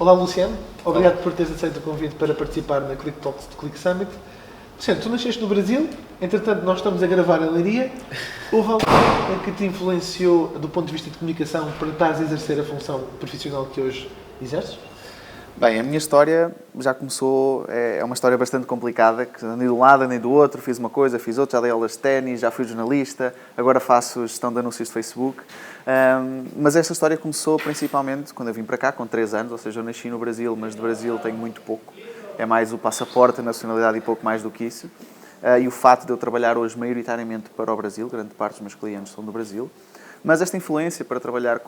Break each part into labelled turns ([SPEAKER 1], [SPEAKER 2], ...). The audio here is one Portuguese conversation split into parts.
[SPEAKER 1] Olá, Luciano. Obrigado por teres aceito o convite para participar na Click Talks do Click Summit. Luciano, tu nasceste no Brasil, entretanto nós estamos a gravar em Leiria. Houve algo que te influenciou do ponto de vista de comunicação para estares a exercer a função profissional que hoje exerces?
[SPEAKER 2] Bem, a minha história já começou, é uma história bastante complicada, que andei de um lado, andei do outro, fiz uma coisa, fiz outra, já dei aulas de ténis, já fui jornalista, agora faço gestão de anúncios de Facebook. Mas esta história começou principalmente quando eu vim para cá, com 3 anos, ou seja, eu nasci no Brasil, mas de Brasil tenho muito pouco. É mais o passaporte, a nacionalidade e pouco mais do que isso. E o fato de eu trabalhar hoje maioritariamente para o Brasil, grande parte dos meus clientes são do Brasil. Mas esta influência para trabalhar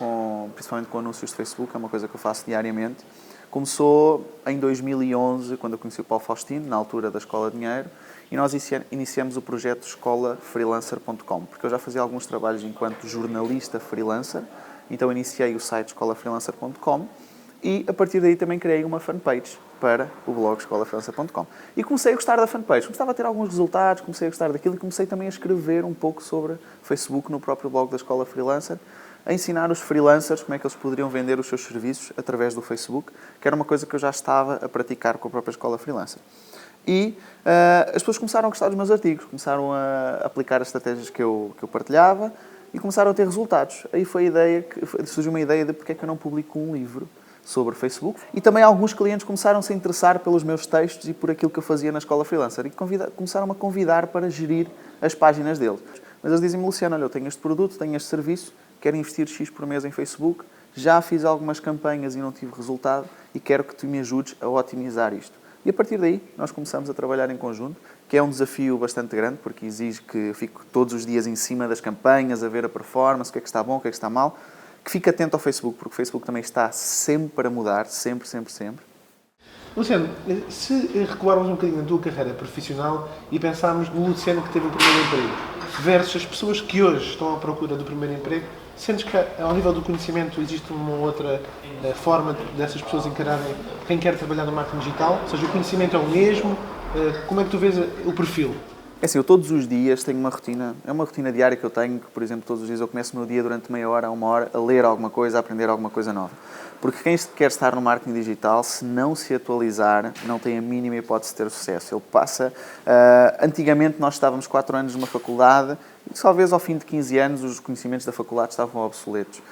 [SPEAKER 2] principalmente com anúncios de Facebook, é uma coisa que eu faço diariamente. Começou em 2011, quando eu conheci o Paulo Faustino, na altura da Escola Dinheiro, e nós iniciamos o projeto escolafreelancer.com, porque eu já fazia alguns trabalhos enquanto jornalista freelancer, então iniciei o site escolafreelancer.com e a partir daí também criei uma fanpage para o blog escolafreelancer.com. E comecei a gostar da fanpage, começava a ter alguns resultados, comecei a gostar daquilo e comecei também a escrever um pouco sobre Facebook no próprio blog da Escola Freelancer, a ensinar os freelancers como é que eles poderiam vender os seus serviços através do Facebook, que era uma coisa que eu já estava a praticar com a própria Escola Freelancer. E as pessoas começaram a gostar dos meus artigos, começaram a aplicar as estratégias que eu partilhava e começaram a ter resultados. Aí surgiu uma ideia de porque é que eu não publico um livro sobre Facebook. E também alguns clientes começaram-se a interessar pelos meus textos e por aquilo que eu fazia na Escola Freelancer e começaram a convidar para gerir as páginas deles. Mas eles dizem-me, Luciano, olha, eu tenho este produto, tenho este serviço, quero investir X por mês em Facebook, já fiz algumas campanhas e não tive resultado e quero que tu me ajudes a otimizar isto. E a partir daí nós começamos a trabalhar em conjunto, que é um desafio bastante grande, porque exige que eu fique todos os dias em cima das campanhas, a ver a performance, o que é que está bom, o que é que está mal, que fique atento ao Facebook, porque o Facebook também está sempre a mudar, sempre, sempre, sempre.
[SPEAKER 1] Luciano, se recuarmos um bocadinho na tua carreira profissional e pensarmos no Luciano que teve o primeiro emprego versus as pessoas que hoje estão à procura do primeiro emprego, sentes que ao nível do conhecimento existe uma outra forma dessas pessoas encararem quem quer trabalhar no marketing digital? Ou seja, o conhecimento é o mesmo? Como é que tu vês o perfil?
[SPEAKER 2] É assim, eu todos os dias tenho uma rotina, é uma rotina diária que eu tenho, que, por exemplo, todos os dias eu começo o meu dia durante meia hora a 1 hora a ler alguma coisa, a aprender alguma coisa nova. Porque quem quer estar no marketing digital, se não se atualizar, não tem a mínima hipótese de ter sucesso. Ele passa... antigamente nós estávamos 4 anos numa faculdade e talvez ao fim de 15 anos os conhecimentos da faculdade estavam obsoletos.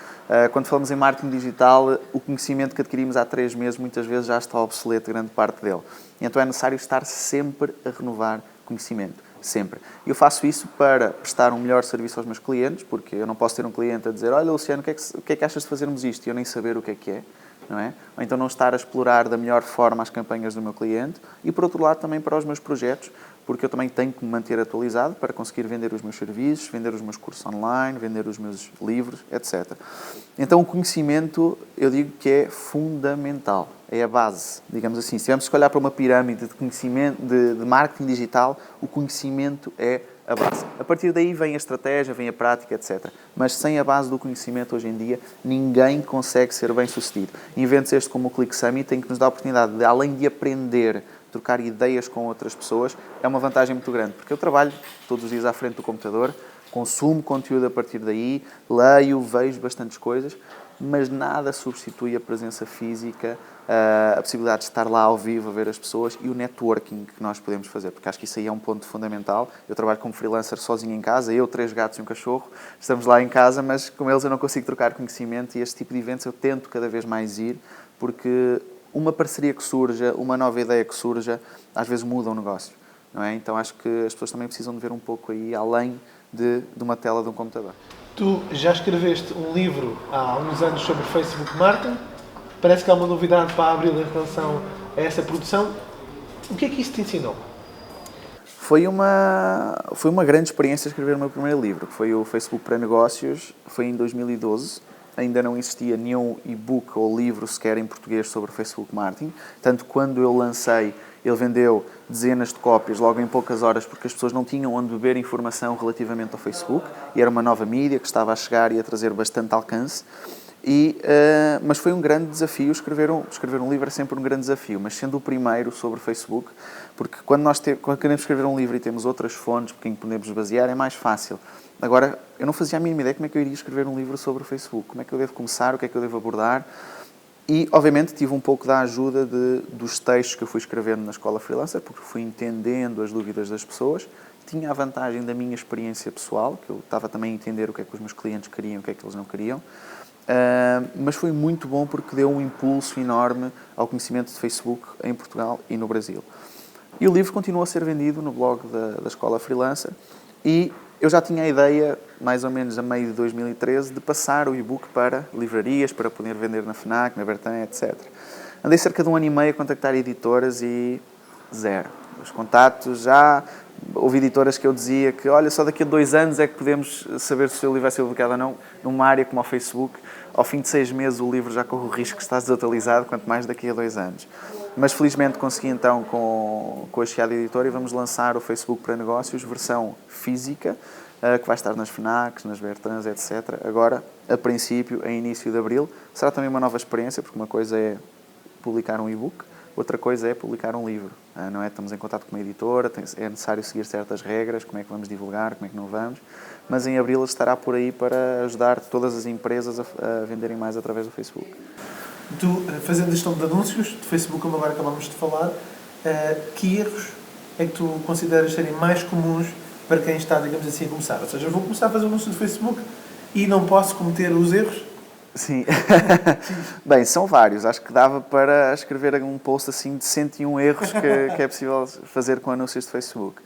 [SPEAKER 2] Quando falamos em marketing digital, o conhecimento que adquirimos há 3 meses muitas vezes já está obsoleto, grande parte dele. E então é necessário estar sempre a renovar conhecimento. Sempre. Eu faço isso para prestar um melhor serviço aos meus clientes, porque eu não posso ter um cliente a dizer, olha, Luciano, o que é que achas de fazermos isto? E eu nem saber o que é, não é? Ou então não estar a explorar da melhor forma as campanhas do meu cliente. E, por outro lado, também para os meus projetos, porque eu também tenho que me manter atualizado para conseguir vender os meus serviços, vender os meus cursos online, vender os meus livros, etc. Então, o conhecimento, eu digo que é fundamental. É a base, digamos assim. Se tivermos que olhar para uma pirâmide de conhecimento, de marketing digital, o conhecimento é a base. A partir daí vem a estratégia, vem a prática, etc. Mas sem a base do conhecimento, hoje em dia, ninguém consegue ser bem-sucedido. Eventos este como o Click Summit têm que nos dar a oportunidade de, além de aprender, trocar ideias com outras pessoas, é uma vantagem muito grande. Porque eu trabalho todos os dias à frente do computador, consumo conteúdo a partir daí, leio, vejo bastantes coisas, mas nada substitui a presença física, a possibilidade de estar lá ao vivo a ver as pessoas e o networking que nós podemos fazer, porque acho que isso aí é um ponto fundamental. Eu trabalho como freelancer sozinho em casa, eu, 3 gatos e um cachorro, estamos lá em casa, mas com eles eu não consigo trocar conhecimento e este tipo de eventos eu tento cada vez mais ir, porque uma parceria que surja, uma nova ideia que surja, às vezes muda o negócio, não é? Então acho que as pessoas também precisam de ver um pouco aí além de uma tela de um computador.
[SPEAKER 1] Tu já escreveste um livro há uns anos sobre Facebook Marketing. Parece que há uma novidade para abril em relação a essa produção. O que é que isso te ensinou?
[SPEAKER 2] Foi uma grande experiência escrever o meu primeiro livro, que foi o Facebook para Negócios, foi em 2012. Ainda não existia nenhum e-book ou livro sequer em português sobre Facebook Marketing. Tanto quando eu lancei, ele vendeu dezenas de cópias logo em poucas horas, porque as pessoas não tinham onde beber informação relativamente ao Facebook, e era uma nova mídia que estava a chegar e a trazer bastante alcance. Mas foi um grande desafio, escrever um livro é sempre um grande desafio, mas sendo o primeiro sobre Facebook, porque quando queremos escrever um livro e temos outras fontes por quem podemos basear, é mais fácil. Agora, eu não fazia a mínima ideia como é que eu iria escrever um livro sobre o Facebook, como é que eu devo começar, o que é que eu devo abordar, E, obviamente, tive um pouco da ajuda dos textos que eu fui escrevendo na Escola Freelancer, porque fui entendendo as dúvidas das pessoas. Tinha a vantagem da minha experiência pessoal, que eu estava também a entender o que é que os meus clientes queriam, o que é que eles não queriam. Mas foi muito bom porque deu um impulso enorme ao conhecimento de Facebook em Portugal e no Brasil. E o livro continua a ser vendido no blog da Escola Freelancer e eu já tinha a ideia, mais ou menos a meio de 2013, de passar o e-book para livrarias, para poder vender na FNAC, na Bertin, etc. Andei cerca de 1 ano e meio a contactar editoras e zero. Os contactos já... Houve editoras que eu dizia que, olha, só daqui a 2 anos é que podemos saber se o seu livro vai ser publicado ou não, numa área como o Facebook. Ao fim de 6 meses o livro já corre o risco de estar desatualizado, quanto mais daqui a 2 anos. Mas felizmente consegui então com a Chiado Editora e vamos lançar o Facebook para Negócios, versão física, que vai estar nas FNACs, nas Bertrans, etc. Agora, a princípio, em início de abril. Será também uma nova experiência, porque uma coisa é publicar um e-book, outra coisa é publicar um livro. Não é? Estamos em contato com uma editora, é necessário seguir certas regras, como é que vamos divulgar, como é que não vamos. Mas em abril estará por aí para ajudar todas as empresas a venderem mais através do Facebook.
[SPEAKER 1] Tu, fazendo gestão de anúncios, de Facebook, como agora acabamos de falar, que erros é que tu consideras serem mais comuns para quem está, digamos assim, a começar? Ou seja, eu vou começar a fazer um anúncio de Facebook e não posso cometer os erros?
[SPEAKER 2] Sim. Bem, são vários. Acho que dava para escrever um post assim de 101 erros que é possível fazer com anúncios de Facebook.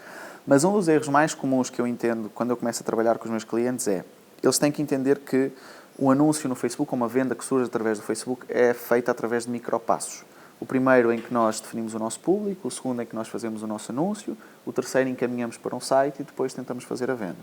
[SPEAKER 2] Mas um dos erros mais comuns que eu entendo quando eu começo a trabalhar com os meus clientes é eles têm que entender que o anúncio no Facebook, ou uma venda que surge através do Facebook, é feita através de micropassos. O primeiro em que nós definimos o nosso público, o segundo em que nós fazemos o nosso anúncio, o terceiro encaminhamos para um site e depois tentamos fazer a venda.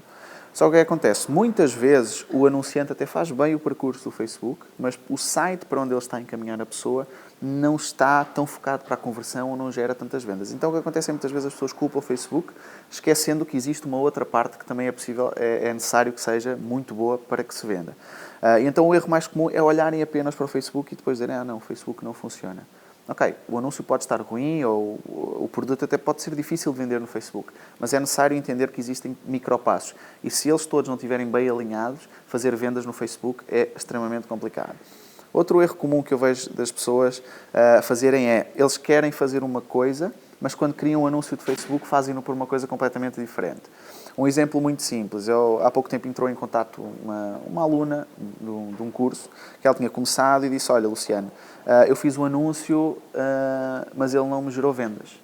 [SPEAKER 2] Só que o que acontece? Muitas vezes o anunciante até faz bem o percurso do Facebook, mas o site para onde ele está a encaminhar a pessoa não está tão focado para a conversão ou não gera tantas vendas. Então o que acontece é muitas vezes as pessoas culpam o Facebook, esquecendo que existe uma outra parte que também é possível, é necessário que seja muito boa para que se venda. E então o erro mais comum é olharem apenas para o Facebook e depois dizerem, não, o Facebook não funciona. Ok, o anúncio pode estar ruim ou o produto até pode ser difícil de vender no Facebook, mas é necessário entender que existem micropassos. E se eles todos não estiverem bem alinhados, fazer vendas no Facebook é extremamente complicado. Outro erro comum que eu vejo das pessoas fazerem é, eles querem fazer uma coisa, mas quando criam um anúncio de Facebook fazem-no por uma coisa completamente diferente. Um exemplo muito simples, há pouco tempo entrou em contato uma aluna de um curso que ela tinha começado e disse, olha Luciano, eu fiz um anúncio, mas ele não me gerou vendas.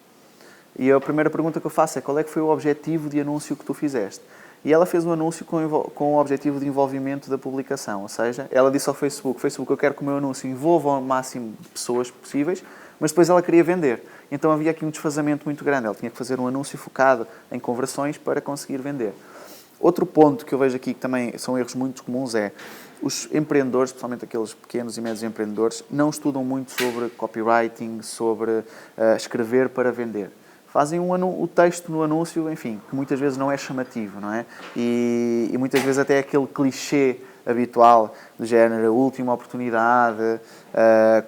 [SPEAKER 2] E a primeira pergunta que eu faço é, qual é que foi o objetivo de anúncio que tu fizeste? E ela fez um anúncio com o objetivo de envolvimento da publicação, ou seja, ela disse ao Facebook, eu quero que o meu anúncio envolva o máximo de pessoas possíveis, mas depois ela queria vender. Então havia aqui um desfazamento muito grande, ela tinha que fazer um anúncio focado em conversões para conseguir vender. Outro ponto que eu vejo aqui que também são erros muito comuns é, os empreendedores, especialmente aqueles pequenos e médios empreendedores, não estudam muito sobre copywriting, sobre escrever para vender. Fazem o texto no anúncio, enfim, que muitas vezes não é chamativo, não é? E muitas vezes até é aquele clichê habitual do género, última oportunidade,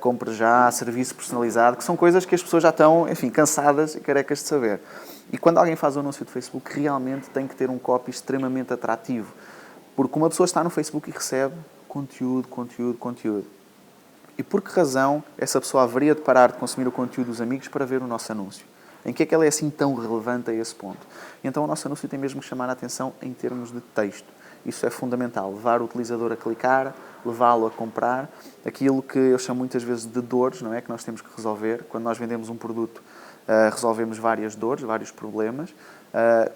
[SPEAKER 2] compre já, serviço personalizado, que são coisas que as pessoas já estão, enfim, cansadas e carecas de saber. E quando alguém faz um anúncio de Facebook, realmente tem que ter um copy extremamente atrativo. Porque uma pessoa está no Facebook e recebe conteúdo. E por que razão essa pessoa haveria de parar de consumir o conteúdo dos amigos para ver o nosso anúncio? Em que é que ela é assim tão relevante a esse ponto? E então o nosso anúncio tem mesmo que chamar a atenção em termos de texto. Isso é fundamental, levar o utilizador a clicar, levá-lo a comprar, aquilo que eu chamo muitas vezes de dores, não é? Que nós temos que resolver. Quando nós vendemos um produto, resolvemos várias dores, vários problemas.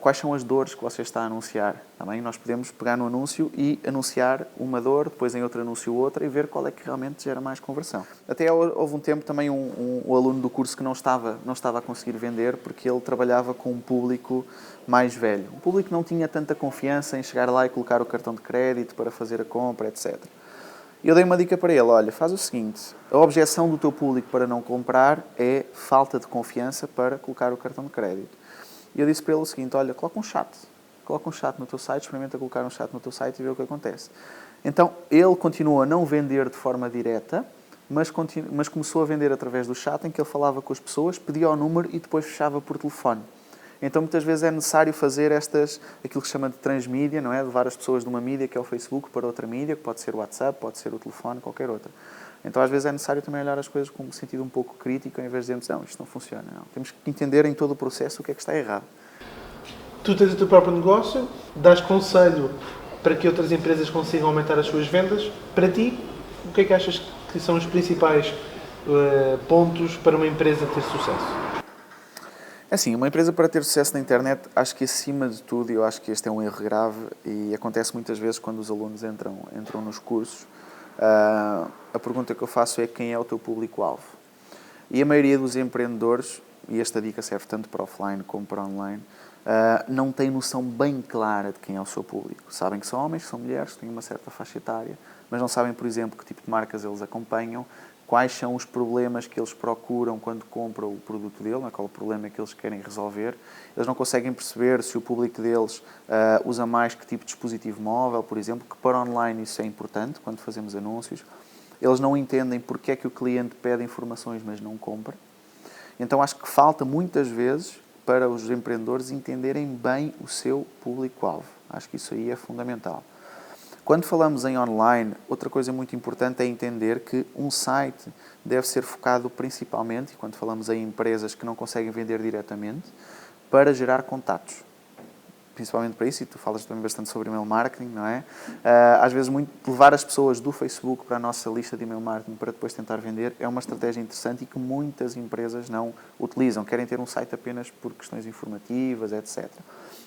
[SPEAKER 2] Quais são as dores que você está a anunciar? Também nós podemos pegar no anúncio e anunciar uma dor, depois em outro anúncio outra e ver qual é que realmente gera mais conversão. Até houve um tempo também um aluno do curso que não estava a conseguir vender porque ele trabalhava com um público mais velho. Um público que não tinha tanta confiança em chegar lá e colocar o cartão de crédito para fazer a compra, etc. E eu dei uma dica para ele, olha, faz o seguinte, a objeção do teu público para não comprar é falta de confiança para colocar o cartão de crédito. E eu disse para ele o seguinte, olha, coloca um chat no teu site, experimenta colocar um chat no teu site e ver o que acontece. Então, ele continua a não vender de forma direta, mas começou a vender através do chat em que ele falava com as pessoas, pedia o número e depois fechava por telefone. Então, muitas vezes é necessário fazer aquilo que se chama de transmídia, não é? Levar as pessoas de uma mídia, que é o Facebook, para outra mídia, que pode ser o WhatsApp, pode ser o telefone, qualquer outra. Então, às vezes, é necessário também olhar as coisas com um sentido um pouco crítico, em vez de dizermos, não, isto não funciona. Não. Temos que entender em todo o processo o que é que está errado.
[SPEAKER 1] Tu tens o teu próprio negócio, dás conselho para que outras empresas consigam aumentar as suas vendas. Para ti, o que é que achas que são os principais pontos para uma empresa ter sucesso?
[SPEAKER 2] Assim, uma empresa para ter sucesso na internet, acho que acima de tudo, eu acho que este é um erro grave e acontece muitas vezes quando os alunos entram nos cursos, a pergunta que eu faço é quem é o teu público-alvo. E a maioria dos empreendedores, e esta dica serve tanto para offline como para online, não tem noção bem clara de quem é o seu público. Sabem que são homens, que são mulheres, que têm uma certa faixa etária, mas não sabem, por exemplo, que tipo de marcas eles acompanham, quais são os problemas que eles procuram quando compram o produto dele, qual é o problema que eles querem resolver. Eles não conseguem perceber se o público deles usa mais que tipo de dispositivo móvel, por exemplo, que para online isso é importante, quando fazemos anúncios. Eles não entendem porque é que o cliente pede informações, mas não compra. Então acho que falta muitas vezes para os empreendedores entenderem bem o seu público-alvo. Acho que isso aí é fundamental. Quando falamos em online, outra coisa muito importante é entender que um site deve ser focado principalmente, e quando falamos em empresas que não conseguem vender diretamente, para gerar contatos. Principalmente para isso, e tu falas também bastante sobre email marketing, não é? Às vezes, levar as pessoas do Facebook para a nossa lista de email marketing para depois tentar vender é uma estratégia interessante e que muitas empresas não utilizam. Querem ter um site apenas por questões informativas, etc.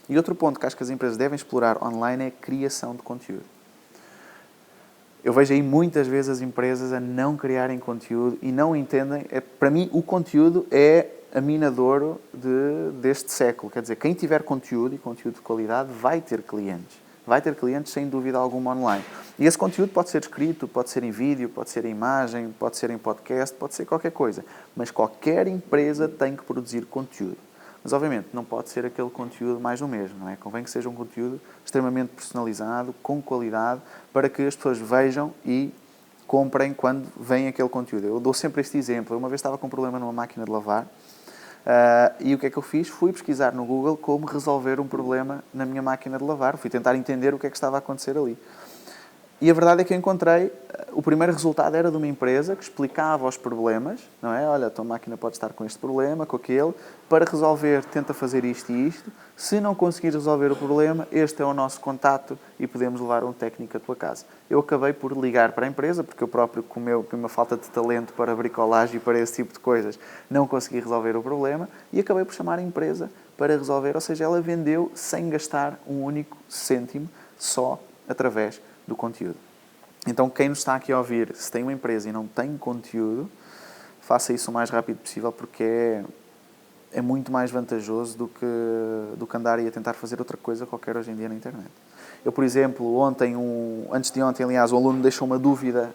[SPEAKER 2] E outro ponto que acho que as empresas devem explorar online é a criação de conteúdo. Eu vejo aí muitas vezes as empresas a não criarem conteúdo e não entendem. Para mim, o conteúdo é a mina de ouro deste século. Quer dizer, quem tiver conteúdo e conteúdo de qualidade vai ter clientes. Vai ter clientes sem dúvida alguma online. E esse conteúdo pode ser escrito, pode ser em vídeo, pode ser em imagem, pode ser em podcast, pode ser qualquer coisa. Mas qualquer empresa tem que produzir conteúdo. Mas, obviamente, não pode ser aquele conteúdo mais do mesmo, não é? Convém que seja um conteúdo extremamente personalizado, com qualidade, para que as pessoas vejam e comprem quando vem aquele conteúdo. Eu dou sempre este exemplo. Eu uma vez estava com um problema numa máquina de lavar e o que é que eu fiz? Fui pesquisar no Google como resolver um problema na minha máquina de lavar. Fui tentar entender o que é que estava a acontecer ali. E a verdade é que eu encontrei, o primeiro resultado era de uma empresa que explicava os problemas, não é? Olha, a tua máquina pode estar com este problema, com aquele, para resolver, tenta fazer isto e isto. Se não conseguir resolver o problema, este é o nosso contato e podemos levar um técnico à tua casa. Eu acabei por ligar para a empresa, porque eu próprio, com uma falta de talento para bricolagem e para esse tipo de coisas, não consegui resolver o problema e acabei por chamar a empresa para resolver, ou seja, ela vendeu sem gastar um único cêntimo, só através do conteúdo. Então, quem nos está aqui a ouvir, se tem uma empresa e não tem conteúdo, faça isso o mais rápido possível, porque é muito mais vantajoso do que andar a tentar fazer outra coisa qualquer hoje em dia na internet. Eu, por exemplo, antes de ontem, aliás, um aluno deixou uma dúvida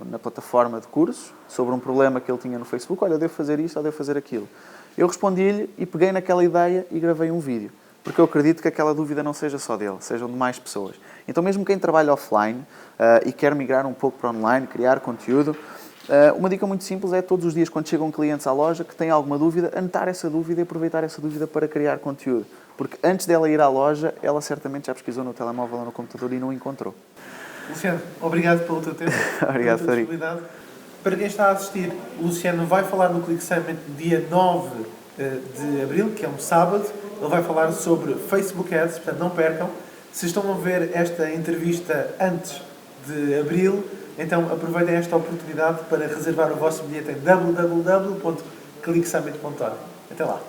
[SPEAKER 2] na plataforma de cursos sobre um problema que ele tinha no Facebook. Olha, eu devo fazer isto ou devo fazer aquilo. Eu respondi-lhe e peguei naquela ideia e gravei um vídeo. Porque eu acredito que aquela dúvida não seja só dele, sejam de mais pessoas. Então, mesmo quem trabalha offline e quer migrar um pouco para online, criar conteúdo, uma dica muito simples é todos os dias, quando chegam clientes à loja que têm alguma dúvida, anotar essa dúvida e aproveitar essa dúvida para criar conteúdo. Porque antes dela ir à loja, ela certamente já pesquisou no telemóvel ou no computador e não encontrou.
[SPEAKER 1] Luciano, obrigado pelo teu tempo.
[SPEAKER 2] Obrigado, Frederico.
[SPEAKER 1] Para quem está a assistir, o Luciano vai falar no Click Summit dia 9 de abril, que é um sábado. Ele vai falar sobre Facebook Ads, portanto não percam. Se estão a ver esta entrevista antes de abril, então aproveitem esta oportunidade para reservar o vosso bilhete em www.clicksummit.org. Até lá!